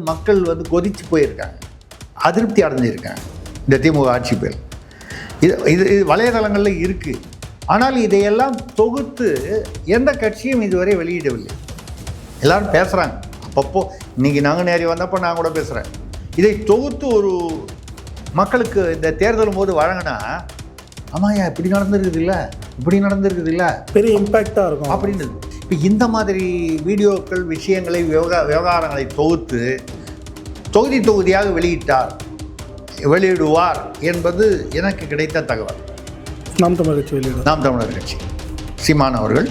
மக்கள் வந்து கொதிச்சு போயிருக்காங்க, அதிருப்தி அடைஞ்சிருக்காங்க இந்த திமுக ஆட்சி பேர். இது வலைதளங்களில் இருக்குது. ஆனால் இதையெல்லாம் தொகுத்து எந்த கட்சியும் இதுவரை வெளியிடவில்லை. எல்லோரும் பேசுகிறாங்க அப்பப்போ. இன்றைக்கி நாங்கள் நேரி வந்தப்போ நான் கூட பேசுகிறேன். இதை தொகுத்து ஒரு மக்களுக்கு இந்த தேர்தலும் போது வழங்கினா, ஆமாயா இப்படி நடந்துருக்குது இல்லை, இப்படி நடந்துருக்குது இல்லை, பெரிய இம்பேக்டாக இருக்கும் அப்படின்றது. இப்போ இந்த மாதிரி வீடியோக்கள், விஷயங்களை, விவகாரங்களை தொகுத்து தொகுதியாக வெளியிடுவார் என்பது எனக்கு கிடைத்த தகவல். நாம் தமிழர் கட்சி சீமான் அவர்கள்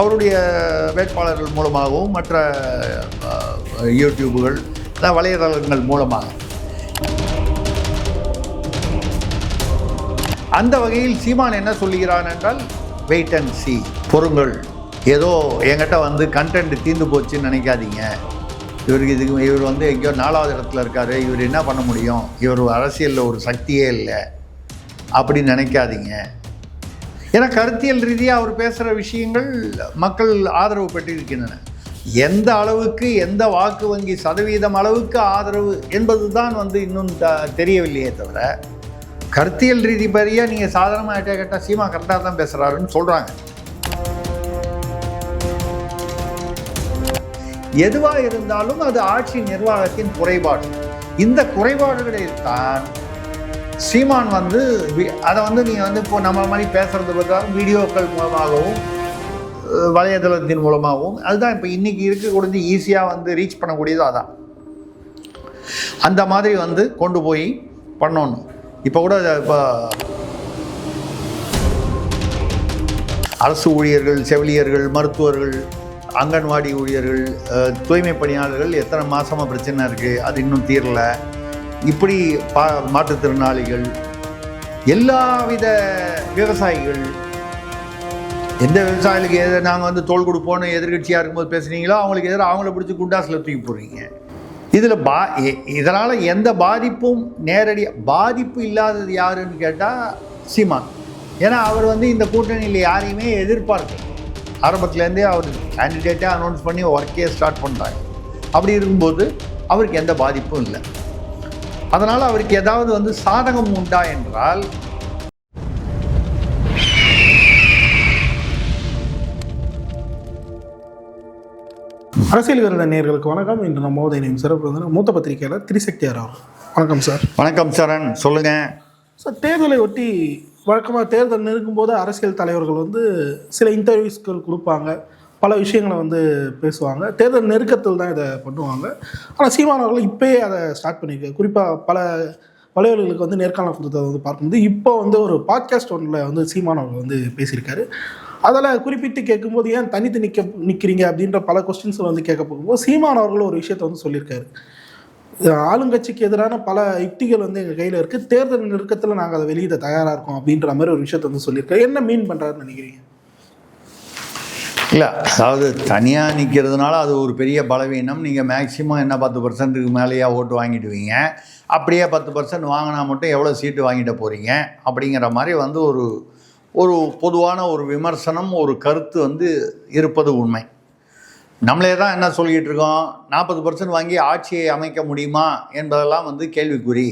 அவருடைய வேட்பாளர்கள் மூலமாகவும் மற்ற யூடியூபுகள் வலைதளங்கள் மூலமாக அந்த வகையில் சீமான் என்ன சொல்லுகிறான் என்றால், வெயிட் அண்ட் சி, பொறுங்கள், ஏதோ என்கிட்ட வந்து கண்டென்ட் தீர்ந்து போச்சுன்னு நினைக்காதீங்க. இவர் வந்து எங்கேயோ 4வது இடத்துல இருக்கார், இவர் என்ன பண்ண முடியும், இவர் அரசியலில் ஒரு சக்தியே இல்லை அப்படின்னு நினைக்காதீங்க. ஏன்னா கருத்தியல் ரீதியாக அவர் பேசுகிற விஷயங்கள் மக்கள் ஆதரவு பெற்றிருக்கின்றன. எந்த அளவுக்கு, எந்த வாக்கு வங்கி சதவீதம் அளவுக்கு ஆதரவு என்பது தான் வந்து இன்னும் தெரியவில்லையே தவிர, கருத்தியல் ரீதி பெரியாக நீங்கள் சாதாரணமாக கேட்டால் சீமா கரெக்டாக தான் பேசுகிறாருன்னு சொல்கிறாங்க. எதுவாக இருந்தாலும் அது ஆட்சி நிர்வாகத்தின் குறைபாடு. இந்த குறைபாடுகளில் தான் சீமான் வந்து அதை வந்து நீங்கள் வந்து இப்போ நம்ம மாதிரி பேசுறது பார்த்தாலும் வீடியோக்கள் மூலமாகவும் வலைதளத்தின் மூலமாகவும், அதுதான் இப்போ இன்றைக்கி இருக்கக்கூடிய ஈஸியாக வந்து ரீச் பண்ணக்கூடியது. அதான் அந்த மாதிரி வந்து கொண்டு போய் பண்ணணும். இப்போ கூட இப்போ அரசு ஊழியர்கள், செவிலியர்கள், மருத்துவர்கள், அங்கன்வாடி ஊழியர்கள், தூய்மை பணியாளர்கள் எத்தனை மாதமாக பிரச்சனை இருக்குது, அது இன்னும் தீரலை. இப்படி மாற்றுத்திறனாளிகள், எல்லாவித விவசாயிகள், எந்த விவசாயிகளுக்கு எதிராக நாங்கள் வந்து தோள் கொடுப்போன்னு எதிர்கட்சியாக இருக்கும்போது பேசுனீங்களோ அவங்களுக்கு எதிராக அவங்கள பிடிச்சி குண்டாசில் தூக்கி போடுறீங்க. இதில் இதனால் எந்த பாதிப்பும் பாதிப்பு இல்லாதது யாருன்னு கேட்டால் சீமான். ஏன்னா அவர் வந்து இந்த கூட்டணியில் யாரையுமே எதிர்பார்க்கல. ஆரம்பத்துலேருந்தே அவர் கேண்டிடேட்டாக அனௌன்ஸ் பண்ணி ஒர்க்கே ஸ்டார்ட் பண்ணுறாங்க. அப்படி இருக்கும்போது அவருக்கு எந்த பாதிப்பும் இல்லை. அதனால் அவருக்கு ஏதாவது வந்து சாதகம் உண்டா என்றால், அரசியல் விருத நேயர்களுக்கு வணக்கம். இன்று நம்ம மோதனின் சிறப்பு வந்து மூத்த பத்திரிகையாளர் திரிசக்தியார் அவர். வணக்கம் சார். வணக்கம் சரண், சொல்லுங்கள் சார். தேர்தலை ஒட்டி வழக்கமாக தேர்தல் நெருங்கும் போது அரசியல் தலைவர்கள் வந்து சில இன்டர்வியூஸ்கள் கொடுப்பாங்க, பல விஷயங்களை வந்து பேசுவாங்க. தேர்தல் நெருக்கத்தில் தான் இதை பண்ணுவாங்க. ஆனால் சீமான் அவர்கள் இப்போயே அதை ஸ்டார்ட் பண்ணியிருக்காரு. குறிப்பாக பல வலைவர்களுக்கு வந்து நேர்காணல் கொடுத்ததை வந்து பார்க்கும்போது இப்போ வந்து ஒரு பாட்காஸ்ட் ஒன்றில் வந்து சீமான் அவர்கள் வந்து பேசியிருக்காரு. அதில் குறிப்பிட்டு கேட்கும்போது ஏன் தனித்து நிற்கிறீங்க அப்படின்ற பல கொஸ்டின்ஸில் வந்து கேட்க போகும்போது சீமான் அவர்கள் ஒரு விஷயத்தை வந்து சொல்லியிருக்காரு. ஆளுங்கட்சிக்கு எதிரான பல யுக்திகள் வந்து எங்கள் கையில் இருக்குது, தேர்தல் நெருக்கத்தில் நாங்கள் அதை வெளியிட தயாராக இருக்கோம் அப்படின்ற மாதிரி ஒரு விஷயத்தை வந்து சொல்லியிருக்காரு. என்ன மீன் பண்ணுறாருன்னு நினைக்கிறீங்க? இல்லை, அதாவது தனியாக நிற்கிறதுனால அது ஒரு பெரிய பலவீனம். நீங்கள் மேக்சிமம் என்ன 10% மேலேயே ஓட்டு வாங்கிடுவீங்க. அப்படியே 10% வாங்கினா மட்டும் எவ்வளோ சீட்டு வாங்கிட்டு போகிறீங்க அப்படிங்கிற மாதிரி வந்து ஒரு பொதுவான ஒரு விமர்சனம், ஒரு கருத்து வந்து இருப்பது உண்மை. நம்மளே தான் என்ன சொல்லிகிட்டு இருக்கோம், 40% வாங்கி ஆட்சியை அமைக்க முடியுமா என்பதெல்லாம் வந்து கேள்விக்குறி.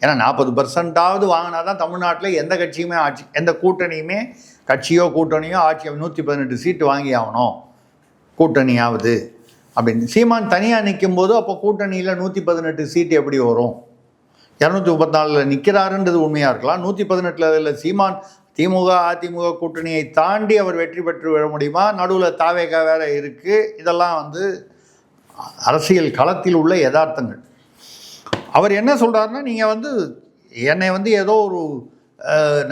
ஏன்னா 40%ஆவது வாங்கினா தான் தமிழ்நாட்டில் எந்த கட்சியுமே எந்த கூட்டணியுமே, கட்சியோ கூட்டணியோ ஆட்சியை 118 சீட்டு வாங்கி ஆகணும் கூட்டணியாவது அப்படின்னு. சீமான் தனியாக நிற்கும் போது அப்போ கூட்டணியில் 118 சீட்டு எப்படி வரும்? 234 நிற்கிறாருன்றது உண்மையாக இருக்கலாம். 118 சீமான் திமுக அதிமுக கூட்டணியை தாண்டி அவர் வெற்றி பெற்று விட முடியுமா? நடுவில் தாவேகா வேற இருக்குது. இதெல்லாம் வந்து அரசியல் களத்தில் உள்ள யதார்த்தங்கள். அவர் என்ன சொல்கிறாருன்னா, நீங்கள் வந்து என்னை வந்து ஏதோ ஒரு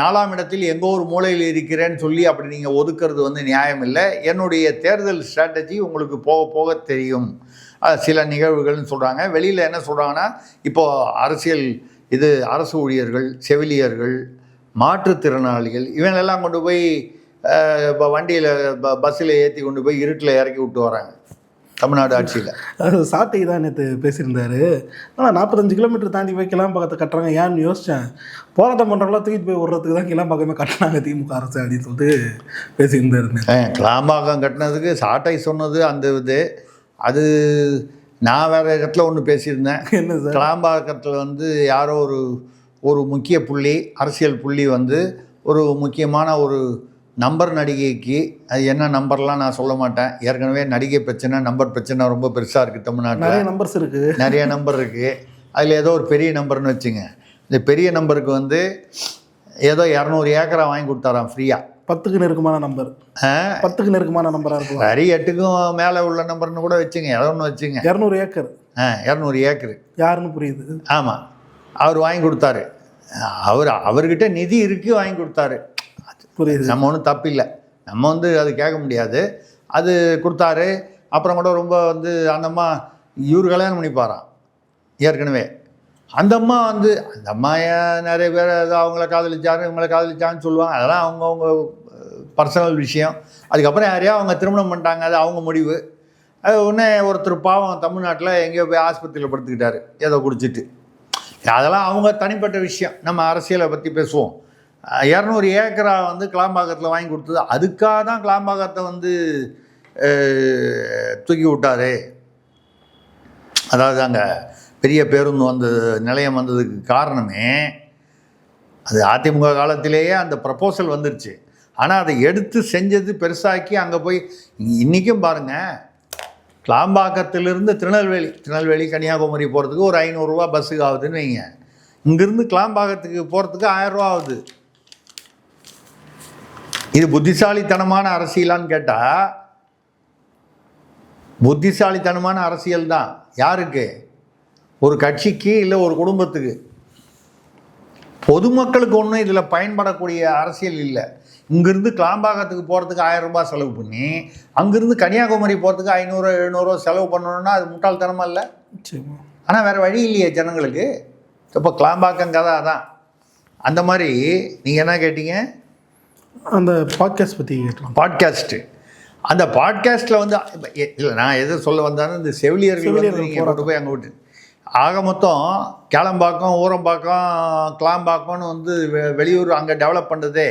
4ஆம் இடத்தில் எங்கோ ஒரு மூலையில் இருக்கிறேன்னு சொல்லி அப்படி நீங்கள் ஒதுக்கிறது வந்து நியாயம் இல்லை. என்னுடைய தேர்தல் ஸ்ட்ராட்டஜி உங்களுக்கு போக போக தெரியும், சில நிகழ்வுகள்னு சொல்கிறாங்க. வெளியில் என்ன சொல்கிறாங்கன்னா, இப்போது அரசியல் அரசு ஊழியர்கள், செவிலியர்கள், மாற்றுத்திறனாளிகள் இவங்களெல்லாம் கொண்டு போய் இப்போ வண்டியில் பஸ்ஸில் ஏற்றி கொண்டு போய் இருட்டில் இறக்கி விட்டு வராங்க தமிழ்நாடு ஆட்சியில். சாட்டை தான் நேற்று பேசியிருந்தார். ஆனால் 45 கிலோமீட்டர் தாண்டி போய் கிளாம்பாக்கத்தை கட்டுறாங்க. ஏன்னு யோசித்தேன், போராட்டம் பண்ணுறவங்களாம் தூக்கிட்டு போய் விடுறதுக்கு தான் கிளாம்பாக்கமே கட்டினாங்க திமுக அரசு அப்படின்னு சொல்லிட்டு பேசியிருந்தாரு. கிளாம்பாக்கம் கட்டினதுக்கு சாட்டை சொன்னது அந்த அது நான் வேறு இடத்துல ஒன்று பேசியிருந்தேன். என்ன சார்? கிளாம்பாக்கத்தில் வந்து யாரோ ஒரு முக்கிய புள்ளி, அரசியல் புள்ளி வந்து ஒரு முக்கியமான ஒரு நம்பர் நடிகைக்கு, அது என்ன நம்பர்லாம் நான் சொல்ல மாட்டேன், ஏற்கனவே நடிகை பிரச்சனை, நம்பர் பிரச்சனை ரொம்ப பெருசாக இருக்குது தமிழ்நாட்டில். நிறைய நம்பர்ஸ் இருக்குது, நிறைய நம்பர் இருக்குது. அதில் ஏதோ ஒரு பெரிய நம்பர்னு வச்சுங்க. இந்த பெரிய நம்பருக்கு வந்து ஏதோ 200 ஏக்கரா வாங்கி கொடுத்தாராம் ஃப்ரீயாக. 10க்கு நெருக்கமான நம்பர், 10க்கு நெருக்கமான நம்பராக இருக்கும். சரி, 8க்கும் மேலே உள்ள நம்பர்னு கூட வச்சுங்க, ஏதோ ஒன்று வச்சுங்க. 200 ஏக்கர். 200 ஏக்கரு யாருன்னு புரியுது. ஆமாம், அவர் வாங்கி கொடுத்தாரு. அவர்கிட்ட நிதி இருக்குது, வாங்கி கொடுத்தாரு. புரியுது. நம்ம ஒன்றும் தப்பில்லை, நம்ம வந்து அது கேட்க முடியாது. அது கொடுத்தாரு. அப்புறம் கூட ரொம்ப வந்து அந்த அம்மா இவர் கல்யாணம் பண்ணிப்பாராம் ஏற்கனவே. அந்த அம்மா வந்து அந்த அம்மா நிறைய பேர் அவங்கள காதலிச்சாரு இவங்களை காதலிச்சான்னு சொல்லுவாங்க. அதெல்லாம் அவங்கவுங்க பர்சனல் விஷயம். அதுக்கப்புறம் யாரையா அவங்க திருமணம் பண்ணிட்டாங்க, அது அவங்க முடிவு. அது உடனே ஒருத்தர் பாவம் தமிழ்நாட்டில் எங்கேயோ போய் ஆஸ்பத்திரியில் படுத்துக்கிட்டாரு ஏதோ குடிச்சிட்டு. அதெல்லாம் அவங்க தனிப்பட்ட விஷயம். நம்ம அரசியலை பற்றி பேசுவோம். 200 ஏக்கரா வந்து கிளாம்பாக்கத்தில் வாங்கி கொடுத்தது. அதுக்காக தான் கிளாம்பாக்கத்தை வந்து தூக்கி விட்டார். அதாவது அங்கே பெரிய பேருந்து நிலையம் வந்ததுக்கு காரணமே அது அதிமுக காலத்திலேயே அந்த ப்ரப்போசல் வந்துருச்சு. ஆனால் அதை எடுத்து செஞ்சது பெருசாக்கி அங்கே போய் இன்றைக்கும் பாருங்கள், கிளாம்பாக்கத்திலிருந்து திருநெல்வேலி கன்னியாகுமரி போகிறதுக்கு ஒரு 500 ரூபா பஸ்ஸுக்கு ஆகுதுன்னு வைங்க. இங்கேருந்து கிளாம்பாக்கத்துக்கு போகிறதுக்கு 1000 ரூபா ஆகுது. இது புத்திசாலித்தனமான அரசியலான்னு கேட்டால் புத்திசாலித்தனமான அரசியல் தான். யாருக்கு? ஒரு கட்சிக்கு, இல்லை ஒரு குடும்பத்துக்கு. பொதுமக்களுக்கு ஒன்றும் இதில் பயன்படக்கூடிய அரசியல் இல்லை. இங்கேருந்து கிளாம்பாக்கத்துக்கு போகிறதுக்கு 1000 ரூபாய் செலவு பண்ணி அங்கேருந்து கன்னியாகுமரி போகிறதுக்கு 500-700 செலவு பண்ணணுன்னா அது முட்டாள்தனமாக இல்லை? ஆனால் வேறு வழி இல்லையே ஜனங்களுக்கு. இப்போ கிளாம்பாக்கம் கதை அதான். அந்த மாதிரி நீங்கள் என்ன கேட்டீங்க? அந்த பாட்காஸ்ட் பற்றி கேட்டோம். பாட்காஸ்ட்டு. அந்த பாட்காஸ்ட்டில் வந்து இல்லை, நான் எது சொல்ல வந்தாலும் இந்த செவிலியர்கள் வந்து நீங்கள் கொண்டு போய் அங்கே விட்டு ஆக மொத்தம் கேளம்பாக்கம், ஊரம்பாக்கம், கிளாம்பாக்கம்னு வந்து வெளியூர் அங்கே டெவலப் பண்ணுறதே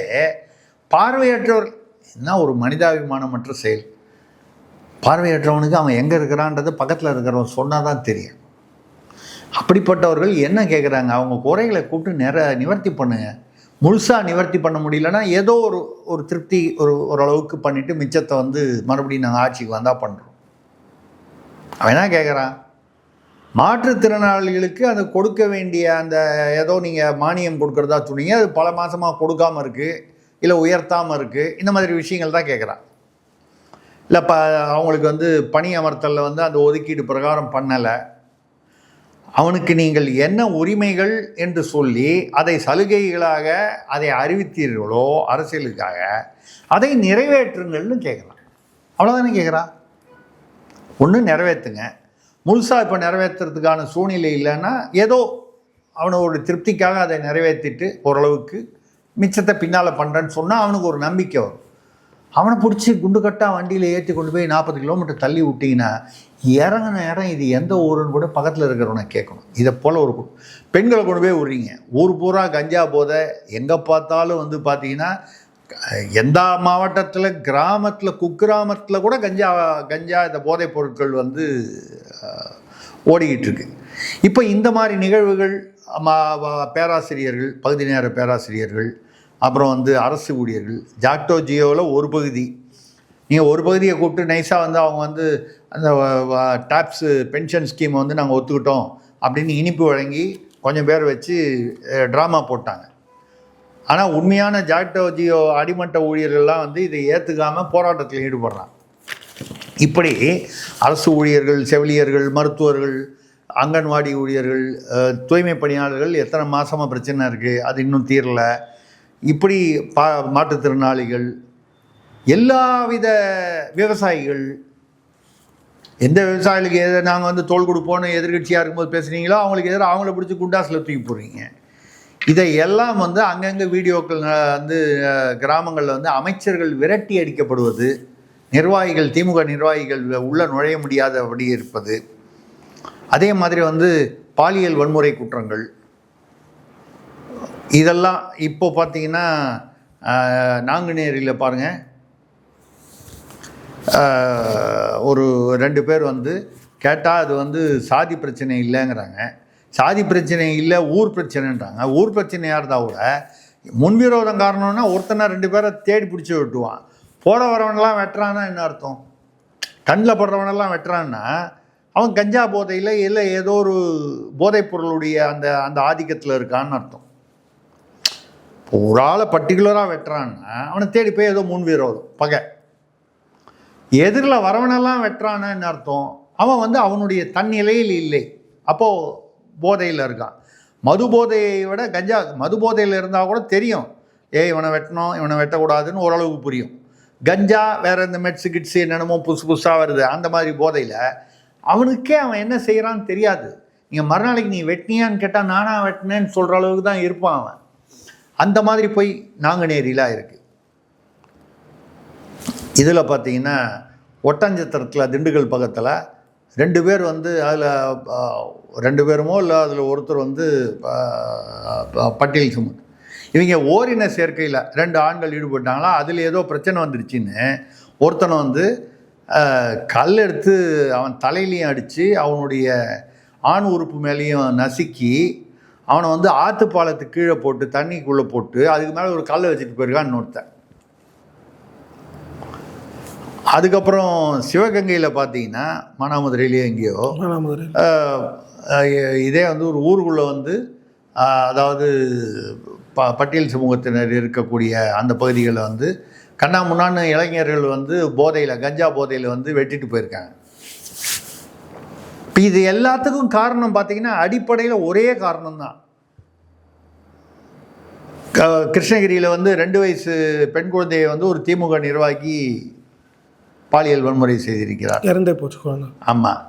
பார்வையற்றவர். என்ன ஒரு மனிதாபிமானமற்ற செயல். பார்வையற்றவனுக்கு அவன் எங்கே இருக்கிறான்றது பக்கத்தில் இருக்கிறவன் சொன்னால் தான் தெரியும். அப்படிப்பட்டவர்கள் என்ன கேட்குறாங்க? அவங்க குறைகளை கூப்பிட்டு நிவர்த்தி பண்ணுங்க. முழுசாக நிவர்த்தி பண்ண முடியலன்னா ஏதோ ஒரு திருப்தி ஓரளவுக்கு பண்ணிவிட்டு மிச்சத்தை வந்து மறுபடியும் நாங்கள் ஆட்சிக்கு வந்தால் பண்ணுறோம். அவன் என்ன கேட்குறான்? மாற்றுத்திறனாளிகளுக்கு அதை கொடுக்க வேண்டிய அந்த ஏதோ நீங்கள் மானியம் கொடுக்குறதா சொன்னீங்க, அது பல மாதமாக கொடுக்காமல் இருக்குது, இல்லை உயர்த்தாமல் இருக்குது. இந்த மாதிரி விஷயங்கள் தான் கேட்குறான். இல்லை அவங்களுக்கு வந்து பணி அமர்த்தலில் வந்து அந்த ஒதுக்கீடு பிரகாரம் பண்ணலை. அவனுக்கு நீங்கள் என்ன உரிமைகள் என்று சொல்லி அதை சலுகைகளாக அதை அறிவித்தீர்களோ அரசியலுக்காக, அதை நிறைவேற்றுங்கள்னு கேட்குறான். அவ்வளோதானே கேட்குறான். ஒன்று நிறைவேற்றுங்க. முழுசாக இப்போ நிறைவேற்றுறதுக்கான சூழ்நிலை இல்லைன்னா ஏதோ அவனோட திருப்திக்காக அதை நிறைவேற்றிட்டு ஓரளவுக்கு மிச்சத்தை பின்னால் பண்ணுறேன்னு சொன்னால் அவனுக்கு ஒரு நம்பிக்கை வரும். அவனை பிடிச்சி குண்டுக்கட்டாக வண்டியில் ஏற்றி கொண்டு போய் 40 கிலோமீட்டர் தள்ளி விட்டிங்கன்னா இறங்கின இடம் இது எந்த ஊருன்னு கூட பக்கத்தில் இருக்கிறவனை கேட்கணும். இதை போல் ஒரு பெண்களை கொண்டு போய் விட்றீங்க. ஊர் பூரா கஞ்சா போதை எங்கே பார்த்தாலும் வந்து பார்த்தீங்கன்னா எந்த மாவட்டத்தில் கிராமத்தில் குக்கிராமத்தில் கூட கஞ்சா இந்த போதைப் பொருட்கள் வந்து ஓடிக்கிட்டு இருக்கு. இப்போ இந்த மாதிரி நிகழ்வுகள் பேராசிரியர்கள், பகுதி நேர பேராசிரியர்கள், அப்புறம் வந்து அரசு ஊழியர்கள், ஜாக்டோ ஜியோவில் ஒரு பகுதி, நீங்கள் ஒரு பகுதியை கூப்பிட்டு நைஸாக வந்து அவங்க வந்து அந்த டாப்ஸு பென்ஷன் ஸ்கீமை வந்து நாங்கள் ஒத்துக்கிட்டோம் அப்படின்னு இனிப்பு வழங்கி கொஞ்சம் பேர் வச்சு ட்ராமா போட்டாங்க. ஆனால் உண்மையான ஜாக்டோ ஜியோ அடிமட்ட ஊழியர்கள்லாம் வந்து இதை ஏற்றுக்காமல் போராட்டத்தில் ஈடுபடுறாங்க. இப்படி அரசு ஊழியர்கள், செவிலியர்கள், மருத்துவர்கள், அங்கன்வாடி ஊழியர்கள், தூய்மை பணியாளர்கள் எத்தனை மாதமாக பிரச்சனை இருக்குது, அது இன்னும் தீரலை. இப்படி மாற்றுத்திறனாளிகள், எல்லாவித விவசாயிகள், எந்த விவசாயிகளுக்கு எதிராக நாங்கள் வந்து தோள் கொடுப்போன்னு எதிர்கட்சியாக இருக்கும்போது பேசுகிறீங்களோ அவங்களுக்கு எதிராக அவங்கள பிடிச்சி குண்டாசில் தூக்கி போடுறீங்க. இதையெல்லாம் வந்து அங்கங்கே வீடியோக்கள் வந்து கிராமங்களில் வந்து அமைச்சர்கள் விரட்டி அடிக்கப்படுவது, நிர்வாகிகள், திமுக நிர்வாகிகள் உள்ளே நுழைய முடியாதபடி இருப்பது, அதே மாதிரி வந்து பாலியல் வன்முறை குற்றங்கள், இதெல்லாம் இப்போ பார்த்தீங்கன்னா நாங்குநேரியில் பாருங்கள், ஒரு 2 பேர் வந்து கேட்டால் அது வந்து சாதி பிரச்சனை இல்லைங்கிறாங்க. சாதி பிரச்சனை இல்லை, ஊர் பிரச்சனைன்றாங்க. ஊர் பிரச்சனையாக இருந்தால் கூட முன்விரோதம் காரணம்னா ஒருத்தனை 2 பேரை தேடி பிடிச்சி வெட்டுவான். போட வரவனெல்லாம் வெட்டுறான்னா என்ன அர்த்தம்? கண்ணில் படுறவனெல்லாம் வெட்டுறான்னா அவன் கஞ்சா போதையில் இல்லை ஏதோ ஒரு போதைப் பொருளுடைய அந்த அந்த ஆதிக்கத்தில் இருக்கான்னு அர்த்தம். இப்போ ஒரு ஆளை பர்டிகுலராக வெட்டுறான்னா அவனை தேடி போய் ஏதோ முன்விரோதம் பகை. எதிரில் வரவனெல்லாம் வெட்டுறான்னா என்ன அர்த்தம்? அவன் வந்து அவனுடைய தன்னிலையில் இல்லை, அப்போது போதையில் இருக்கான். மது போதையை விட கஞ்சா மது போதையில் இருந்தால் கூட தெரியும், இவனை வெட்டணும் இவனை வெட்டக்கூடாதுன்னு ஓரளவுக்கு புரியும். கஞ்சா வேறு இந்த மெட்ஸு கிட்ஸு என்னென்னமோ புதுசாக வருது, அந்த மாதிரி போதையில் அவனுக்கே அவன் என்ன செய்கிறான்னு தெரியாது. நீங்கள் மறுநாளைக்கு நீ வெட்டினியான்னு கேட்டால் நானாக வெட்டினேன்னு சொல்கிற அளவுக்கு தான் இருப்பான் அவன். அந்த மாதிரி போய் நாங்குநேரிலாம் இருக்குது. இதில் பார்த்தீங்கன்னா ஒட்டஞ்சத்திரத்தில் திண்டுக்கல் பக்கத்தில் 2 பேர் வந்து அதில் 2 பேருமோ இல்லை அதில் ஒருத்தர் வந்து பட்டியல் சுமன். இவங்க ஓரின சேர்க்கையில் 2 ஆண்கள் ஈடுபட்டாங்களா, அதில் ஏதோ பிரச்சனை வந்துருச்சுன்னு ஒருத்தனை வந்து கல் எடுத்து அவன் தலையிலையும் அடித்து அவனுடைய ஆண் உறுப்பு மேலேயும் நசுக்கி அவனை வந்து ஆற்றுப்பாலத்துக்கு கீழே போட்டு தண்ணிக்குள்ளே போட்டு அதுக்கு மேலே ஒரு கல்லை வச்சுட்டு போயிருக்கான் இன்னொருத்தன். அதுக்கப்புறம் சிவகங்கையில் பார்த்தீங்கன்னா மானாமதுரையிலேயே எங்கேயோ இதே வந்து ஒரு ஊருக்குள்ளே வந்து அதாவது பட்டியல் சமூகத்தினர் இருக்கக்கூடிய அந்த பகுதிகளில் வந்து கண்ணா முன்னான்னு இளைஞர்கள் வந்து போதையில் கஞ்சா போதையில் வந்து வெட்டிட்டு போயிருக்காங்க. இப்போ இது எல்லாத்துக்கும் காரணம் பார்த்தீங்கன்னா அடிப்படையில் ஒரே காரணம்தான். கிருஷ்ணகிரியில் வந்து 2 வயசு பெண் குழந்தையை வந்து ஒரு திமுக நிர்வாகி பாலியல் வன்முறை செய்திருக்கிறார். இறந்தே போச்சு குழந்தை. ஆமாம்.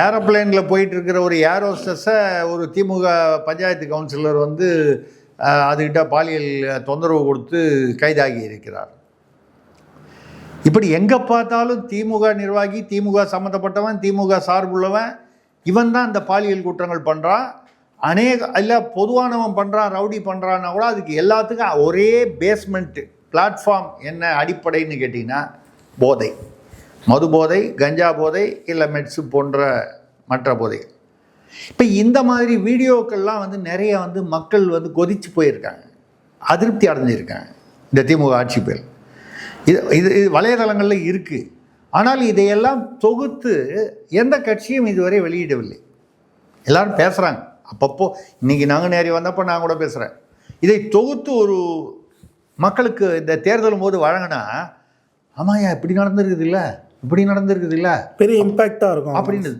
ஏரோப்ளைனில் போயிட்டு இருக்கிற ஒரு ஏர் ஹோஸ்டஸை ஒரு திமுக பஞ்சாயத்து கவுன்சிலர் வந்து அதுக்கிட்ட பாலியல் தொந்தரவு கொடுத்து கைதாகி இருக்கிறார். இப்படி எங்கே பார்த்தாலும் திமுக நிர்வாகி, திமுக சம்மந்தப்பட்டவன், திமுக சார்புள்ளவன், இவன் தான் இந்த பாலியல் குற்றங்கள் பண்ணுறான். இல்லை பொதுவானவன் பண்ணுறான், ரவுடி பண்ணுறான்னா கூட அதுக்கு எல்லாத்துக்கும் ஒரே பேஸ்மெண்ட்டு பிளாட்ஃபார்ம் என்ன அடிப்படைன்னு கேட்டிங்கன்னா போதை, மது போதை, கஞ்சா போதை, இல்லை மெட்ஸு போன்ற மற்ற போதை. இப்போ இந்த மாதிரி வீடியோக்கள்லாம் வந்து நிறைய வந்து மக்கள் வந்து கொதித்து போயிருக்காங்க, அதிருப்தி அடைஞ்சிருக்காங்க இந்த திமுக ஆட்சி பேர். இது வலைதளங்களில் இருக்குது. ஆனால் இதையெல்லாம் தொகுத்து எந்த கட்சியும் இதுவரை வெளியிடவில்லை. எல்லோரும் பேசுகிறாங்க அப்பப்போ. இன்றைக்கி நாங்கள் நேரி வந்தப்போ நான் கூட பேசுகிறேன். இதை தொகுத்து ஒரு மக்களுக்கு இந்த தேர்தலும் போது வழங்கினா, ஆமாயா இப்படி நடந்துருக்குது இல்லை, இப்படி நடந்துருக்குது இல்லை, பெரிய இம்பேக்டாக இருக்கும் அப்படின்றது.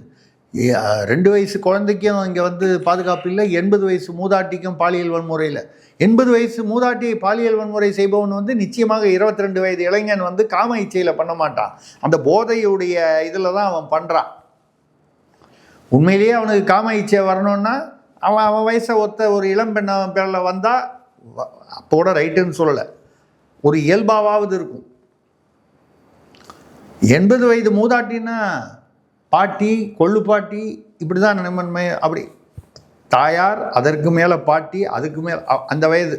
2 வயசு குழந்தைக்கும் இங்கே வந்து பாதுகாப்பு இல்லை, 80 வயசு மூதாட்டிக்கும் பாலியல் வன்முறையில். 80 வயசு மூதாட்டியை பாலியல் வன்முறை செய்பவன் வந்து நிச்சயமாக 22 வயது இளைஞன் வந்து காம இச்சையில் பண்ண மாட்டான், அந்த போதையுடைய இதில் தான் அவன் பண்ணுறான். உண்மையிலேயே அவனுக்கு காம இச்சை வரணும்னா அவன் வயசை ஒத்த ஒரு இளம்பெண் அவன் பேரில் வந்தால் அப்போ கூட ரைட்டுன்னு சொல்லலை, ஒரு இயல்பாவது இருக்கும். 80 வயது மூதாட்டின்னா பாட்டி, கொள்ளு பாட்டி, இப்படி தான் நினைமன்மை. அப்படி தாயார், அதற்கு மேலே பாட்டி, அதுக்கு மேலே அந்த வயது,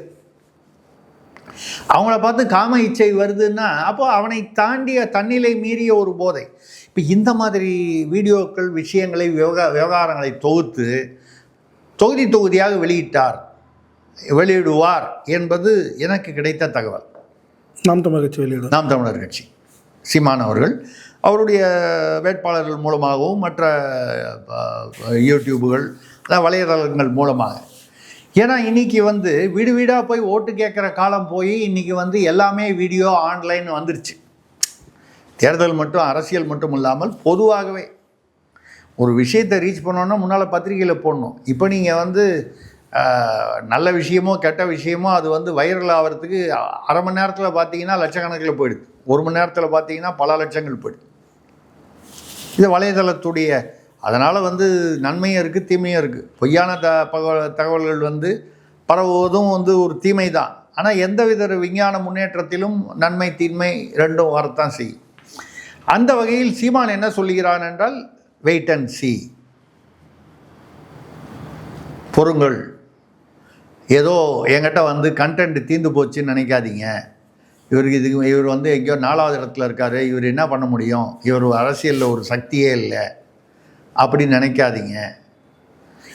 அவங்கள பார்த்து காம இச்சை வருதுன்னா அப்போ அவனை தாண்டிய தன்னிலை மீறிய ஒரு போதை. இப்போ இந்த மாதிரி வீடியோக்கள், விஷயங்களை, விவகாரங்களை தொகுத்து தொகுதியாக வெளியிடுவார் என்பது எனக்கு கிடைத்த தகவல். நாம் தமிழர் கட்சி சீமான் அவர்கள் அவருடைய வேட்பாளர்கள் மூலமாகவும் மற்ற யூடியூபுகள் வலைதளங்கள் மூலமாக. ஏன்னா இன்றைக்கி வந்து வீடு வீடாக போய் ஓட்டு கேட்குற காலம் போய் இன்றைக்கி வந்து எல்லாமே வீடியோ ஆன்லைன் வந்துருச்சு. தேர்தல் மட்டும், அரசியல் மட்டும் இல்லாமல் பொதுவாகவே ஒரு விஷயத்தை ரீச் பண்ணோன்னா முன்னால் பத்திரிகையில் போடணும். இப்போ நீங்கள் வந்து நல்ல விஷயமோ கெட்ட விஷயமோ அது வந்து வைரல் ஆகிறதுக்கு அரை மணி நேரத்தில் பார்த்தீங்கன்னா லட்சக்கணக்கில் போயிடுது, 1 மணி நேரத்தில் பார்த்தீங்கன்னா பல லட்சங்கள் போயிடுது. இது வலைதளத்துடைய, அதனால் வந்து நன்மையும் இருக்குது தீமையும் இருக்குது. பொய்யான தகவல்கள் வந்து பரவுவதும் வந்து ஒரு தீமை தான். ஆனால் எந்தவித விஞ்ஞான முன்னேற்றத்திலும் நன்மை தீமை ரெண்டும் வரத்தான் செய்யும். அந்த வகையில் சீமான் என்ன சொல்லுகிறான் என்றால், வெயிட் அண்ட் சி, பொறுங்கள், ஏதோ என்கிட்ட வந்து கண்டென்ட் தீர்ந்து போச்சுன்னு நினைக்காதீங்க, இவர் வந்து எங்கேயோ 4வது இடத்துல இருக்கார், இவர் என்ன பண்ண முடியும், இவர் அரசியலில் ஒரு சக்தியே இல்லை அப்படி நினைக்காதீங்க.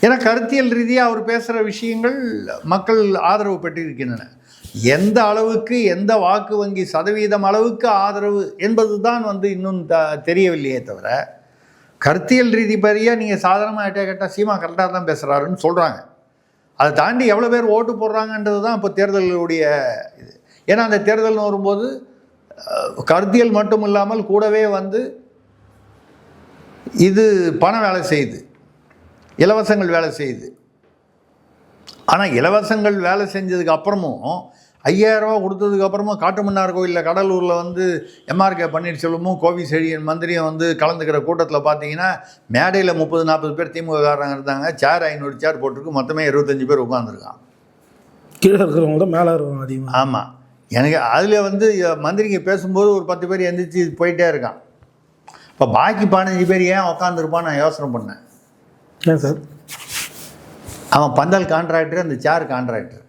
ஏன்னா கருத்தியல் ரீதியாக அவர் பேசுகிற விஷயங்கள் மக்கள் ஆதரவு பெற்றிருக்கின்றன. எந்த அளவுக்கு, எந்த வாக்கு வங்கி சதவீதம் அளவுக்கு ஆதரவு என்பது தான் இன்னும் தெரியவில்லையே தவிர, கருத்தியல் ரீதி பெரியாக நீங்கள் சாதாரணமாக கேட்டால் சீமா கரெக்டாக தான் பேசுகிறாருன்னு சொல்கிறாங்க. அதை தாண்டி எவ்வளோ பேர் ஓட்டு போடுறாங்கன்றது தான் இப்போ தேர்தலுடைய இது. ஏன்னா அந்த தேர்தல்னு வரும்போது கருத்தியல் மட்டும் இல்லாமல் கூடவே இது பணம் வேலை செய்யுது, இலவசங்கள் வேலை செய்யுது. ஆனால் இலவசங்கள் வேலை செஞ்சதுக்கு அப்புறமும் 5000 ரூபா கொடுத்ததுக்கு அப்புறமும் காட்டுமன்னார் கோயிலில் கடலூரில் எம்ஆர்கே பன்னீர்செல்வமும் கோவி செழியன் மந்திரியும் கலந்துக்கிற கூட்டத்தில் பார்த்தீங்கன்னா மேடையில் 30-40 பேர் திமுககாரங்க இருந்தாங்க. சேர் 500 சேர் போட்டிருக்கு, மொத்தமே 25 பேர் உட்காந்துருக்கான். கீழே இருக்கிறவங்க மேலே இருக்கிறவங்க அதிகமாக. ஆமாம், எனக்கு அதில் மந்திரிங்க பேசும்போது ஒரு 10 பேர் எந்திரிச்சு போயிட்டே இருக்கான். இப்போ பாக்கி 15 பேர் ஏன் உட்காந்துருப்பான்னு நான் யோசனை பண்ணேன். ஏன் சார்? அவன் பந்தல் கான்ட்ராக்டர், அந்த சேர் கான்ட்ராக்டர்.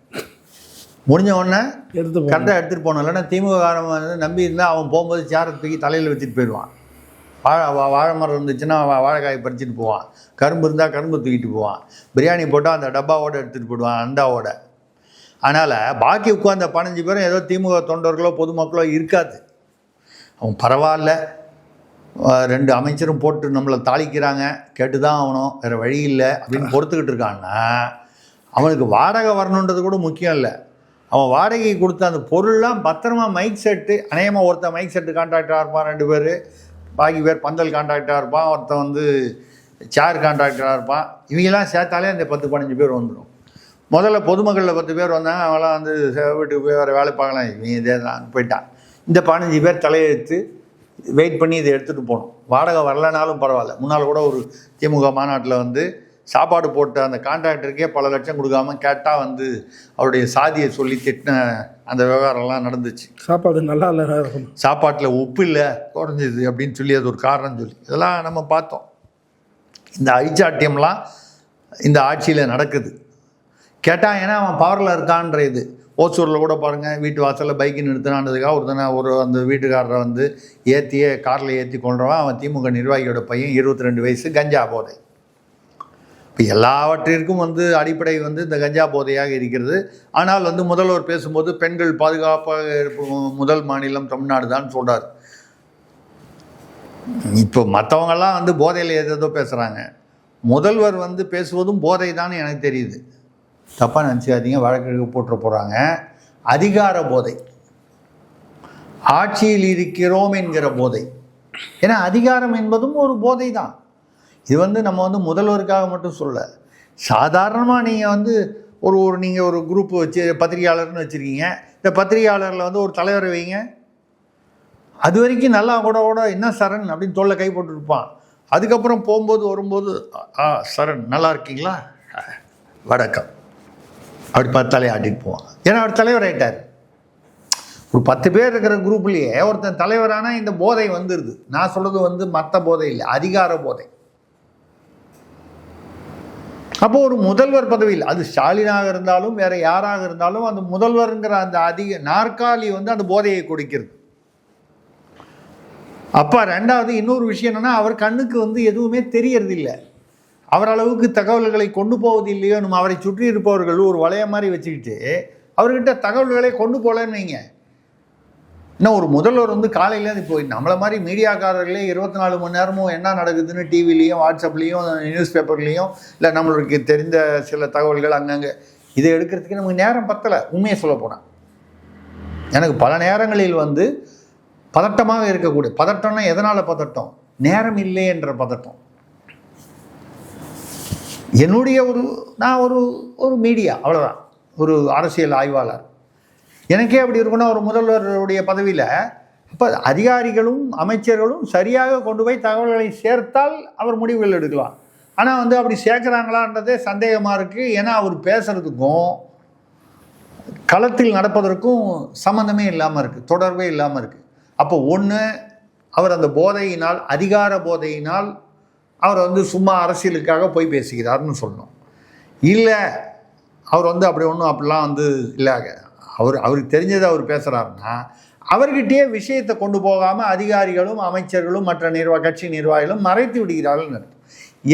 முடிஞ்ச உடனே கரெக்டாக எடுத்துகிட்டு போனோம். இல்லைன்னா திமுக நம்பி இருந்தால் அவன் போகும்போது சேரை தூக்கி தலையில் வச்சுட்டு போயிடுவான். வாழை மரம் இருந்துச்சுன்னா வாழைக்காய் பறிச்சுட்டு போவான். கரும்பு இருந்தால் கரும்பு தூக்கிட்டு போவான். பிரியாணி போட்டால் அந்த டப்பாவோடு எடுத்துகிட்டு போயிடுவான், அண்டாவோட. அதனால் பாக்கி உட்காந்த 15 பேரும் ஏதோ திமுக தொண்டர்களோ பொதுமக்களோ இருக்காது. அவன் பரவாயில்ல, 2 அமைச்சரும் போட்டு நம்மளை தாளிக்கிறாங்க, கேட்டு தான் ஆகணும், வேறு வழி இல்லை அப்படின்னு பொறுத்துக்கிட்டு இருக்கான்னா அவனுக்கு வாடகை வரணுன்றது கூட முக்கியம் இல்லை. அவன் வாடகை கொடுத்த அந்த பொருள்லாம் பத்திரமா மைக் செட்டு, அநேகமாக ஒருத்தன் மைக் செட்டு கான்ட்ராக்டராக இருப்பான், 2 பேர், பாக்கி பேர் பந்தல் கான்ட்ராக்டராக இருப்பான், ஒருத்தன் சேர் கான்ட்ராக்டராக இருப்பான். இவங்கெல்லாம் சேர்த்தாலே அந்த 10-15 பேர் வந்துடும். முதல்ல பொதுமக்களில் 10 பேர் வந்தாங்க, அவங்களாம் வீட்டுக்கு போய் வேறு வேலை பார்க்கலாம், இவங்க இதே தான் போயிட்டான். இந்த 15 பேர் தலையெடுத்து வெயிட் பண்ணி இதை எடுத்துகிட்டு போகணும். வாடகை வரலனாலும் பரவாயில்ல. முன்னால் கூட ஒரு திமுக மாநாட்டில் சாப்பாடு போட்ட அந்த கான்ட்ராக்டருக்கே பல லட்சம் கொடுக்காம கேட்டால் அவருடைய சாதியை சொல்லி திட்டின அந்த விவகாரம்லாம் நடந்துச்சு. சாப்பாடு நல்லா இல்லை, சாப்பாட்டில் உப்பு இல்லை, குறைஞ்சிது அப்படின்னு சொல்லி அது ஒரு காரணம் சொல்லி இதெல்லாம் நம்ம பார்த்தோம். இந்த அழிச்சாட்டியம்லாம் இந்த ஆட்சியில் நடக்குது. கேட்டால் ஏன்னா அவன் பவரில் இருக்கான்ற இது. ஓசூரில் கூட பாருங்கள், வீட்டு வாசலில் பைக்கு நிறுத்தினான்றதுக்காக அந்த வீட்டுக்காரரை ஏற்றியே காரில் ஏற்றி கொள்றவன் அவன் திமுக நிர்வாகியோட பையன், 22 வயசு, கஞ்சா போதை. இப்போ எல்லாவற்றிற்கும் அடிப்படை இந்த கஞ்சா போதையாக இருக்கிறது. ஆனால் முதல்வர் பேசும்போது பெண்கள் பாதுகாப்பாக இருக்கும் முதல் மாநிலம் தமிழ்நாடு தான் சொல்கிறார். இப்போ மற்றவங்கெல்லாம் போதையில் ஏதோ பேசுகிறாங்க. முதல்வர் பேசுவதும் போதை தான் எனக்கு தெரியுது. தப்பாக நினச்சிக்காதீங்க, வழக்கு போட்டுற போகிறாங்க. அதிகார போதை, ஆட்சியில் இருக்கிறோம் என்கிற போதை. ஏன்னா அதிகாரம் என்பதும் ஒரு போதை தான். இது நம்ம முதல்வருக்காக மட்டும் சொல்ல, சாதாரணமாக நீங்கள் நீங்கள் ஒரு குரூப் வச்சு பத்திரிகையாளர்னு வச்சுருக்கீங்க. இந்த பத்திரிகையாளரில் ஒரு தலைவரை வைங்க. அது வரைக்கும் நல்லா கூட என்ன சரண் அப்படின்னு தோளில் கை போட்டுருப்பான். அதுக்கப்புறம் போகும்போது வரும்போது சரண் நல்லா இருக்கீங்களா, வணக்கம் அப்படி பார்த்தாலே ஆட்டிட்டு போவான். ஏன்னா அவர் தலைவர் ஆகிட்டார். ஒரு 10 பேர் இருக்கிற குரூப்லேயே ஒருத்தன் தலைவரான இந்த போதை வந்துடுது. நான் சொல்கிறது மற்ற போதை இல்லை, அதிகார போதை. அப்போது ஒரு முதல்வர் பதவியில், அது ஸ்டாலினாக இருந்தாலும் வேறு யாராக இருந்தாலும், அந்த முதல்வருங்கிற அந்த அதிக நாற்காலி அந்த போதையை கொடுக்கிறது. அப்போ ரெண்டாவது இன்னொரு விஷயம் என்னென்னா, அவர் கண்ணுக்கு எதுவுமே தெரியறது இல்லை. அவர் அளவுக்கு தகவல்களை கொண்டு போவது இல்லையோ, நம்ம அவரை சுற்றி இருப்பவர்கள் ஒரு வளைய மாதிரி வச்சுக்கிட்டு அவர்கிட்ட தகவல்களை கொண்டு போகலன்னு வைங்க. இன்னும் ஒரு முதல்வர் காலையில் இப்போ நம்மளை மாதிரி மீடியாக்காரர்களே 24 மணி நேரமும் என்ன நடக்குதுன்னு டிவிலையும் வாட்ஸ்அப்லேயும் நியூஸ் பேப்பர்லேயும் இல்லை நம்மளுக்கு தெரிந்த சில தகவல்கள் அங்கங்கே இதை எடுக்கிறதுக்கு நமக்கு நேரம் பத்தலை. உண்மையை சொல்ல போனால் எனக்கு பல நேரங்களில் பதட்டமாக இருக்கக்கூடிய, பதட்டம்னா எதனால் பதட்டம், நேரம் இல்லை என்ற பதட்டம். என்னுடைய நான் ஒரு மீடியா, அவ்வளோதான், ஒரு அரசியல் ஆய்வாளர். எனக்கே அப்படி இருக்குன்னா ஒரு முதல்வருடைய பதவியில் இப்போ அதிகாரிகளும் அமைச்சர்களும் சரியாக கொண்டு போய் தகவல்களை சேர்த்தால் அவர் முடிவுகள் எடுக்கலாம். ஆனால் அப்படி சேர்க்குறாங்களான்றதே சந்தேகமாக இருக்குது. ஏன்னா அவர் பேசுகிறதுக்கும் களத்தில் நடப்பதற்கும் சம்மந்தமே இல்லாமல் இருக்குது, தொடர்பே இல்லாமல் இருக்குது. அப்போ ஒன்று, அவர் அந்த போதையினால், அதிகார போதையினால் அவர் சும்மா அரசியலுக்காக போய் பேசுகிறார்னு சொல்லணும். இல்லை அவர் அப்படி ஒன்றும் அப்படிலாம் இல்லை, அவருக்கு தெரிஞ்சதை அவர் பேசுகிறாருன்னா அவர்கிட்டயே விஷயத்தை கொண்டு போகாமல் அதிகாரிகளும் அமைச்சர்களும் மற்ற கட்சி நிர்வாகிகளும் மறைத்து விடுகிறார்கள்.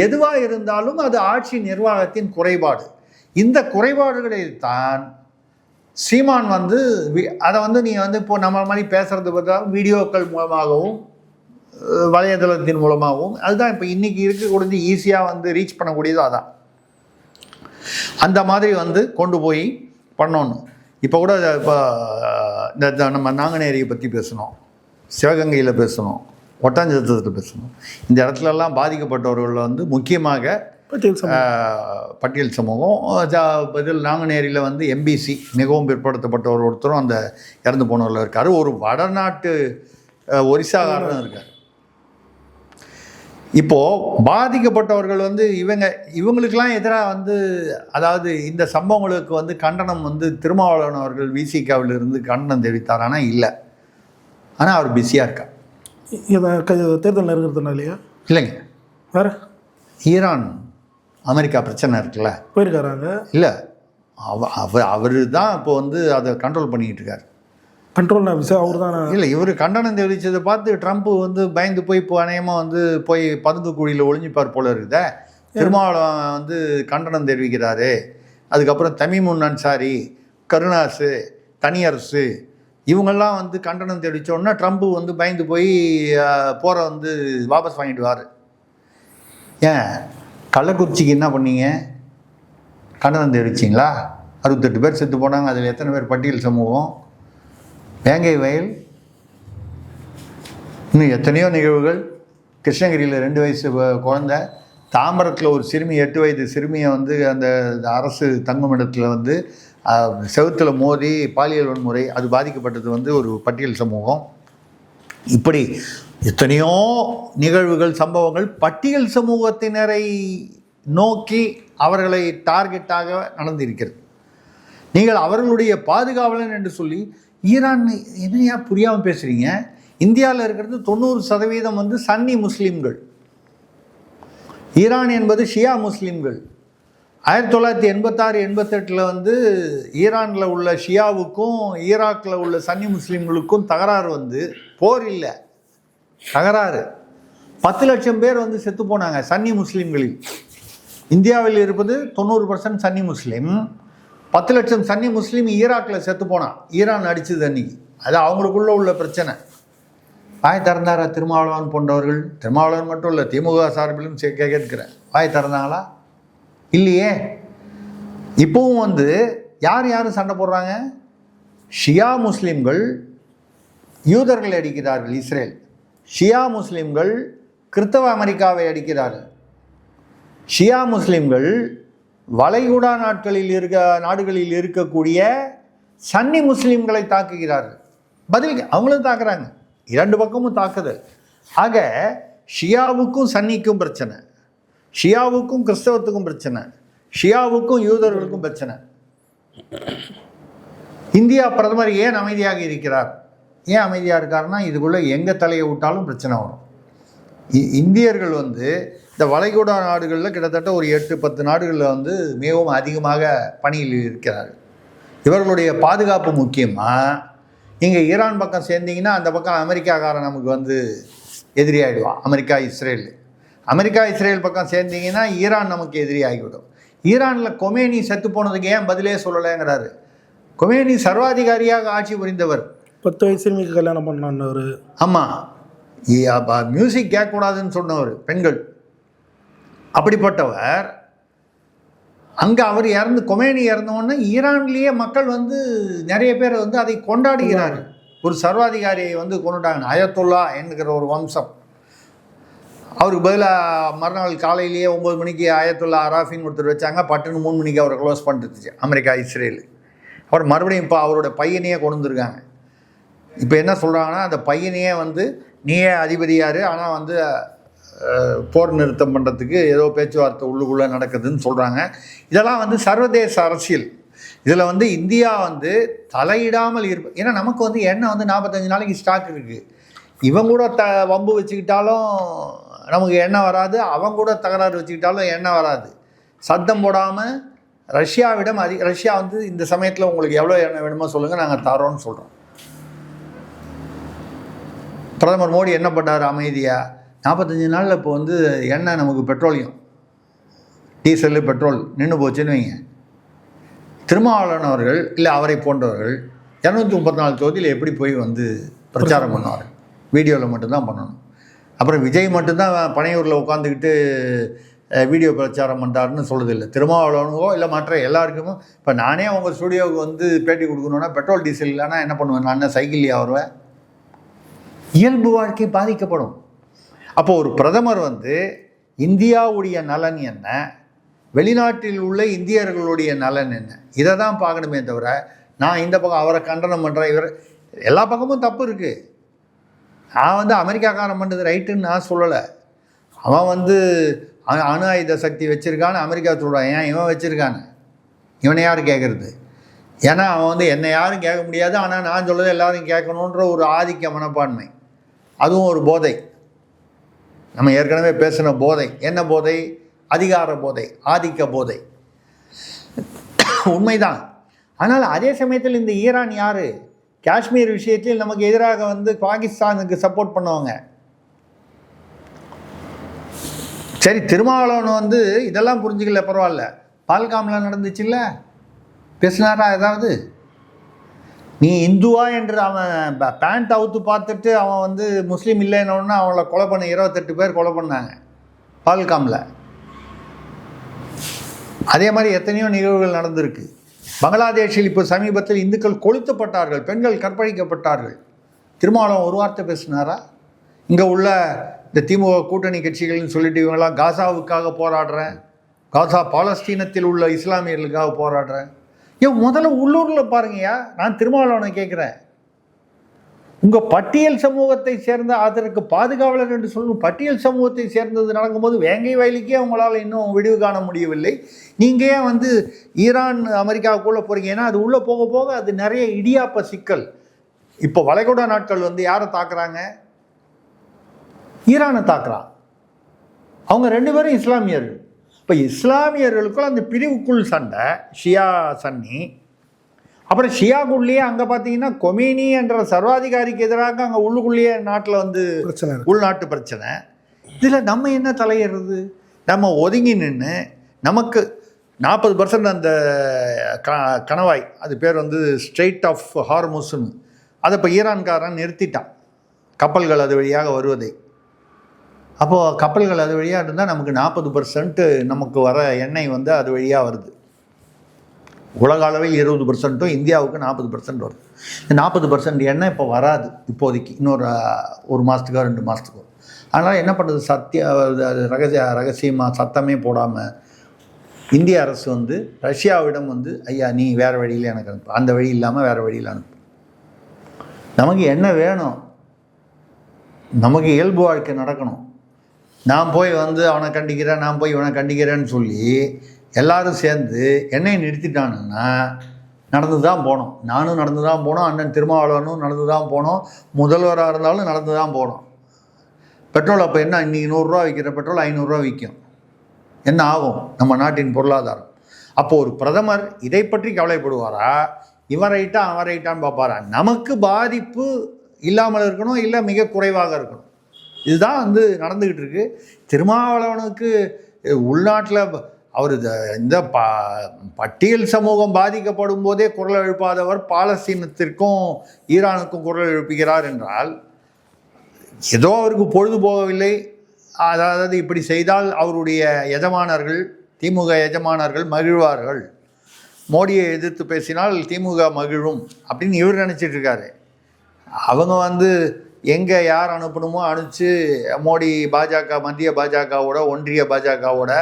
எதுவாக இருந்தாலும் அது ஆட்சி நிர்வாகத்தின் குறைபாடு. இந்த குறைபாடுகளில் தான் சீமான் வந்து அதை வந்து நீ வந்து இப்போ நம்ம மாதிரி பேசுறது பார்த்தா வீடியோக்கள் மூலமாகவும் வலைதளத்தின் மூலமாகவும் அதுதான் இப்போ இன்றைக்கி இருக்கக்கூடிய ஈஸியாக வந்து ரீச் பண்ணக்கூடியது. அதான் அந்த மாதிரி வந்து கொண்டு போய் பண்ணணும். இப்போ கூட இப்போ இந்த நம்ம நாங்குநேரியை பற்றி பேசணும், சிவகங்கையில் பேசணும், ஒட்டஞ்சத்திரத்தில் பேசணும். இந்த இடத்துலலாம் பாதிக்கப்பட்டவர்கள் வந்து முக்கியமாக பட்டியல் சமூகம். இதில் நாங்குநேரியில் வந்து எம்பிசி மிகவும் பிற்படுத்தப்பட்டவர் ஒருத்தரும் அந்த இறந்து போனவரில் இருக்கார். ஒரு வடநாட்டு ஒரிசாக்காரனும் இருக்கார். இப்போது பாதிக்கப்பட்டவர்கள் வந்து இவங்களுக்கெல்லாம் எதிராக வந்து அதாவது இந்த சம்பவங்களுக்கு வந்து கண்டனம் வந்து திருமாவளவன் அவர்கள் விசிகாவிலிருந்து கண்டனம் தெரிவித்தார். ஆனால் இல்லை, ஆனால் அவர் பிஸியாக இருக்கார். தேர்தல் நெருங்கிறதுனாலயா? இல்லைங்க, வேறு ஈரான் அமெரிக்கா பிரச்சனை இருக்குல்ல, போயிருக்காராங்க. இல்லை, அவர் தான் இப்போ வந்து அதை கண்ட்ரோல் பண்ணிக்கிட்டு இருக்கார். கண்ட்ரோல் அவர் தான். இல்லை, இவர் கண்டனம் தெரிவித்ததை பார்த்து ட்ரம்ப் வந்து பயந்து போய் இப்போ அநேகமாக வந்து போய் பதுங்கு குழியில் ஒளிஞ்சிப்பார் போல இருக்குதே. திருமாவளவன் வந்து கண்டனம் தெரிவிக்கிறாரு. அதுக்கப்புறம் தமிமுன் அன்சாரி, கருணாசு, தனியரசு இவங்கெல்லாம் வந்து கண்டனம் தெரிவித்தோன்னா ட்ரம்ப் வந்து பயந்து போய் போரை வந்து வாபஸ் வாங்கிடுவார். ஏன் கள்ளக்குறிச்சிக்கு என்ன பண்ணீங்க? கண்டனம் தெரிவிச்சிங்களா? 68 பேர் செத்து போனாங்க. அதில் எத்தனை பேர் பட்டியல் சமூகம்? வேங்கை வயல், இன்னும் எத்தனையோ நிகழ்வுகள். கிருஷ்ணகிரியில் 2 வயசு குழந்தை, தாம்பரத்தில் ஒரு சிறுமி 8 வயது சிறுமியை வந்து அந்த அரசு தங்கும் இடத்துல வந்து செவுத்தில் மோதி பாலியல் வன்முறை, அது பாதிக்கப்பட்டது வந்து ஒரு பட்டியல் சமூகம். இப்படி எத்தனையோ நிகழ்வுகள், சம்பவங்கள் பட்டியல் சமூகத்தினரை நோக்கி அவர்களை டார்கெட்டாக நடந்திருக்கிறது. நீங்கள் அவர்களுடைய பாதுகாவலன் என்று சொல்லி ஈரான் என்னையா புரியாமல் பேசுகிறீங்க? இந்தியாவில் இருக்கிறது 90% வந்து சன்னி முஸ்லீம்கள். ஈரான் என்பது ஷியா முஸ்லீம்கள். 1986-88 வந்து ஈரானில் உள்ள ஷியாவுக்கும் ஈராக்கில் உள்ள சன்னி முஸ்லீம்களுக்கும் தகராறு வந்து, போர் இல்லை தகராறு. 10 லட்சம் பேர் வந்து செத்து போனாங்க சன்னி முஸ்லீம்களில். இந்தியாவில் இருப்பது 90% சன்னி முஸ்லீம். 10 லட்சம் சன்னி முஸ்லீம் ஈராக்கில் செத்து போனான், ஈரான் அடிச்சது அன்னைக்கு. அது அவங்களுக்குள்ள உள்ள பிரச்சனை. வாய் திறந்தாரா திருமாவளவன் போன்றவர்கள்? திருமாவளவன் மட்டும் இல்லை, திமுக சார்பிலும் கேட்கிறேன், வாய் திறந்தாங்களா? இல்லையே. இப்போவும் வந்து யாரும் சண்டை போடுறாங்க? ஷியா முஸ்லீம்கள் யூதர்களை அடிக்கிறார்கள் இஸ்ரேல். ஷியா முஸ்லீம்கள் கிறிஸ்தவ அமெரிக்காவை அடிக்கிறார்கள். ஷியா முஸ்லீம்கள் வளைகுடா நாடுகளில் இருக்கக்கூடிய சன்னி முஸ்லீம்களை தாக்குகிறார்கள். பதிலுக்கு அவங்களும் தாக்குறாங்க, 2 பக்கமும் தாக்குதல். ஆக ஷியாவுக்கும் சன்னிக்கும் பிரச்சனை, ஷியாவுக்கும் கிறிஸ்தவத்துக்கும் பிரச்சனை, ஷியாவுக்கும் யூதர்களுக்கும் பிரச்சனை. இந்தியா பிரதமர் ஏன் அமைதியாக இருக்கிறார்? ஏன் அமைதியாக இருக்காருன்னா, இதுக்குள்ளே எங்கே தலையை விட்டாலும் பிரச்சனை வரும். இந்தியர்கள் வந்து இந்த வளைகுடா நாடுகளில் கிட்டத்தட்ட ஒரு 8-10 நாடுகளில் வந்து மிகவும் அதிகமாக பணியில் இருக்கிறார்கள். இவர்களுடைய பாதுகாப்பு முக்கியமாக. நீங்கள் ஈரான் பக்கம் சேர்ந்தீங்கன்னா அந்த பக்கம் அமெரிக்காக்காரன் நமக்கு வந்து எதிரி ஆகிடுவான். அமெரிக்கா இஸ்ரேல் பக்கம் சேர்ந்தீங்கன்னா ஈரான் நமக்கு எதிரி ஆகிவிடும். ஈரானில் கொமேனி செத்து போனதுக்கு ஏன் பதிலே சொல்லலைங்கிறாரு. கொமேனி சர்வாதிகாரியாக ஆட்சி புரிந்தவர். 10 வயசு கல்யாணம் பண்ணார். ஆமாம், மியூசிக் கேட்கக்கூடாதுன்னு சொன்னவர், பெண்கள். அப்படிப்பட்டவர் அங்கே அவர் கொமேனி இறந்தோடனே ஈரான்லேயே மக்கள் வந்து நிறைய பேர் வந்து அதை கொண்டாடுகிறார்கள். ஒரு சர்வாதிகாரியை வந்து கொண்டுட்டாங்க, அயத்துல்லா என்கிற ஒரு வம்சம். அவருக்கு பதிலாக மறுநாள் காலையிலேயே 9 மணிக்கு அயத்துல்லா அராஃபின்னு ஒருத்தர் வச்சாங்க. பட்டுன்னு 3 மணிக்கு அவரை க்ளோஸ் பண்ணிட்டுச்சு அமெரிக்கா இஸ்ரேல். அவர் மறுபடியும் இப்போ அவரோட பையனையே கொண்டு வந்துருக்காங்க. இப்போ என்ன சொல்கிறாங்கன்னா, அந்த பையனையே வந்து நீயே அதிபதியார், ஆனால் வந்து போர் நிறுத்தம் பண்ணுறதுக்கு ஏதோ பேச்சுவார்த்தை உள்ளுக்குள்ளே நடக்குதுன்னு சொல்கிறாங்க. இதெல்லாம் வந்து சர்வதேச அரசியல். இதில் வந்து இந்தியா வந்து தலையிடாமல் ஏன்னா நமக்கு வந்து எண்ணெய் வந்து 45 நாளைக்கு ஸ்டாக் இருக்குது. இவங்க கூட வம்பு வச்சுக்கிட்டாலும் நமக்கு எண்ணெய் வராது, அவங்க கூட தகராறு வச்சுக்கிட்டாலும் எண்ணெய் வராது. சத்தம் போடாமல் ரஷ்யா வந்து இந்த சமயத்தில் உங்களுக்கு எவ்வளோ எண்ணெய் வேணுமோ சொல்லுங்கள், நாங்கள் தரோன்னு சொல்கிறோம். பிரதமர் மோடி என்ன பண்ணார் அமைதியாக? 45 நாளில் இப்போ வந்து எண்ணெய் நமக்கு பெட்ரோலியம் டீசலு பெட்ரோல் நின்று போச்சுன்னு வைங்க. திருமாவளவன் அவர்கள் இல்லை அவரை போன்றவர்கள் 234 தொகுதியில் எப்படி போய் வந்து பிரச்சாரம் பண்ணுவார்? வீடியோவில் மட்டும்தான் பண்ணணும். அப்புறம் விஜய் மட்டும்தான் பனையூரில் உட்காந்துக்கிட்டு வீடியோ பிரச்சாரம் பண்ணுறாருன்னு சொல்லுதில்லை. திருமாவளவனுக்கோ இல்லை மற்ற எல்லாருக்குமோ. இப்போ நானே அவங்க ஸ்டூடியோவுக்கு வந்து பேட்டி கொடுக்கணுன்னா பெட்ரோல் டீசல் இல்லைன்னா என்ன பண்ணுவேன்? நான் என்ன சைக்கிள்லையா வருவேன்? இயல்பு வாழ்க்கை பாதிக்கப்படும். அப்போ ஒரு பிரதமர் வந்து இந்தியாவுடைய நலன் என்ன, வெளிநாட்டில் உள்ள இந்தியர்களுடைய நலன் என்ன, இதை தான் பார்க்கணுமே தவிர நான் இந்த பக்கம் அவரை கண்டனம் பண்ணுறேன், இவர் எல்லா பக்கமும் தப்பு இருக்குது. நான் வந்து அமெரிக்காக்காரன் பண்ணுறது ரைட்டுன்னு நான் சொல்லலை. அவன் வந்து அணு ஆயுத சக்தி வச்சுருக்கான்னு அமெரிக்கா சொல்கிறான். ஏன் இவன் வச்சுருக்கான்னு இவனை யார் கேட்குறது? ஏன்னா அவன் வந்து என்னை யாரும் கேட்க முடியாது, ஆனால் நான் சொல்கிறது எல்லோரும் கேட்கணுன்ற ஒரு ஆதிக்க மனப்பான்மை. அதுவும் ஒரு போதை. நம்ம ஏற்கனவே பேசின போதை. என்ன போதை? அதிகார போதை, ஆதிக்க போதை. உண்மைதான். ஆனால் அதே சமயத்தில் இந்த ஈரான் யார்? காஷ்மீர் விஷயத்தில் நமக்கு எதிராக வந்து பாகிஸ்தானுக்கு சப்போர்ட் பண்ணுவாங்க. சரி, திருமாவளவன் வந்து இதெல்லாம் புரிஞ்சுக்கல, பரவாயில்ல. பால்காமில் நடந்துச்சுல்ல, பேசினாரா ஏதாவது? நீ இந்துவா என்று அவன் பேண்ட் அவுத்து பார்த்துட்டு அவன் வந்து முஸ்லீம் இல்லைன்னு அவங்கள கொலை பண்ண 28 பேர் கொலை பண்ணாங்க பால்காமில். அதே மாதிரி எத்தனையோ நிகழ்வுகள் நடந்திருக்கு. பங்களாதேஷில் இப்போ சமீபத்தில் இந்துக்கள் கொளுத்தப்பட்டார்கள், பெண்கள் கற்பழிக்கப்பட்டார்கள். திருமாவளவன் ஒரு வார்த்தை பேசினாரா? இங்கே உள்ள இந்த திமுக கூட்டணி கட்சிகள்னு சொல்லிட்டு இவங்கெல்லாம் காசாவுக்காக போராடுறேன், காசா பாலஸ்தீனத்தில் உள்ள இஸ்லாமியர்களுக்காக போராடுறேன். ஏன் முதல்ல உள்ளூரில் பாருங்கய்யா. நான் திருமாவளவனை கேட்குறேன், உங்கள் பட்டியல் சமூகத்தை சேர்ந்த அதற்கு பாதுகாவலர் என்று சொல்லும் பட்டியல் சமூகத்தை சேர்ந்தது நடக்கும்போது வேங்கை வயலுக்கே அவங்களால் இன்னும் விடிவு காண முடியவில்லை. நீங்கள் ஏன் வந்து ஈரான் அமெரிக்காவுக்குள்ளே போகிறீங்க? ஏன்னா அது உள்ளே போக போக அது நிறைய இடியாப்ப சிக்கல். இப்போ வளைகுடா நாட்கள் வந்து யாரை தாக்குறாங்க? ஈரானை தாக்குறான். அவங்க 2 பேரும் இஸ்லாமியர்கள். இப்போ இஸ்லாமியர்களுக்குள்ள அந்த பிரிவுக்குள் சண்டை, ஷியா சன்னி. அப்புறம் ஷியாக்குள்ளேயே அங்கே பார்த்தீங்கன்னா கொமேனி என்ற சர்வாதிகாரிக்கு எதிராக அங்கே உள்ளுக்குள்ளேயே நாட்டில் வந்து உள்நாட்டு பிரச்சனை. இதில் நம்ம என்ன தலையிடுறது? நம்ம ஒதுங்கி நின்று நமக்கு 40% அந்த கணவாய், அது பேர் வந்து ஸ்ட்ரெயிட் ஆஃப் ஹார்முஸ்னு, அதை இப்போ ஈரான்காரன் நிறுத்திட்டான், கப்பல்கள் அது வழியாக வருவதை. அப்போது கப்பல்கள் அது வழியாக இருந்தால் நமக்கு 40% நமக்கு வர எண்ணெய் வந்து அது வழியாக வருது. உலக அளவில் 20%, இந்தியாவுக்கு 40% வருது. இந்த 40% எண்ணெய் இப்போ வராது இப்போதைக்கு, இன்னொரு 1 மாதத்துக்கோ 2 மாதத்துக்கோ. அதனால் என்ன பண்ணுறது? ரகசியமாக சத்தமே போடாமல் இந்திய அரசு வந்து ரஷ்யாவிடம் வந்து ஐயா நீ வேறு வழியில் எனக்கு அனுப்பு, அந்த வழி இல்லாமல் வேறு வழியில் அனுப்பு. நமக்கு என்ன வேணும்? நமக்கு இயல்பு வாழ்க்கை நடக்கணும். நான் போய் வந்து அவனை கண்டிக்கிறேன், நான் போய் இவனை கண்டிக்கிறேன்னு சொல்லி எல்லோரும் சேர்ந்து எண்ணெயை நிறுத்திட்டானுங்கன்னா நடந்து தான் போனோம். நானும் நடந்து தான் போனோம், அண்ணன் திருமாவளவனும் நடந்து தான் போனோம், முதல்வராக இருந்தாலும் நடந்து தான் போனோம். பெட்ரோல் அப்போ என்ன, இன்றைக்கி 100 ரூபா விற்கிற பெட்ரோல் 500 ரூபா விற்கும். என்ன ஆகும் நம்ம நாட்டின் பொருளாதாரம்? அப்போது ஒரு பிரதமர் இதை பற்றி கவலைப்படுவாரா? இவன் ரைட்டா அவன் ரைட்டான்னு பார்ப்பாரா? நமக்கு பாதிப்பு இல்லாமல் இருக்கணும், இல்லை மிக குறைவாக இருக்கணும். இதுதான் வந்து நடந்துக்கிட்டு இருக்கு. திருமாவளவனுக்கு உள்நாட்டில் அவர் இந்த பட்டியல் சமூகம் பாதிக்கப்படும் போதே குரல் எழுப்பாதவர் பாலஸ்தீனத்திற்கும் ஈரானுக்கும் குரல் எழுப்புகிறார் என்றால் ஏதோ அவருக்கு பொழுது போகவில்லை. அதாவது இப்படி செய்தால் அவருடைய எஜமானர்கள், திமுக எஜமானர்கள் மகிழ்வார்கள், மோடியை எதிர்த்து பேசினால் திமுக மகிழும் அப்படின்னு இவர் நினச்சிட்டு இருக்காரு. அவங்க வந்து எங்கே யார் அனுப்பணுமோ அனுப்பிச்சு மோடி பாஜக, மத்திய பாஜகவோட, ஒன்றிய பாஜகவோட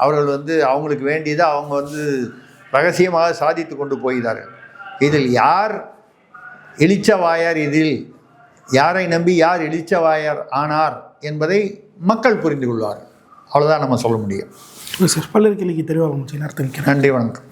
அவர்கள் வந்து அவங்களுக்கு வேண்டியதை அவங்க வந்து ரகசியமாக சாதித்து கொண்டு போகிறார்கள். இதில் யார் இளிச்சவாயர், இதில் யாரை நம்பி யார் இளிச்சவாயர் ஆனார் என்பதை மக்கள் புரிந்து கொள்வார்கள். அவ்வளோதான் நம்ம சொல்ல முடியும். சார், பல்லருக்கு தெளிவாக நன்றி, வணக்கம்.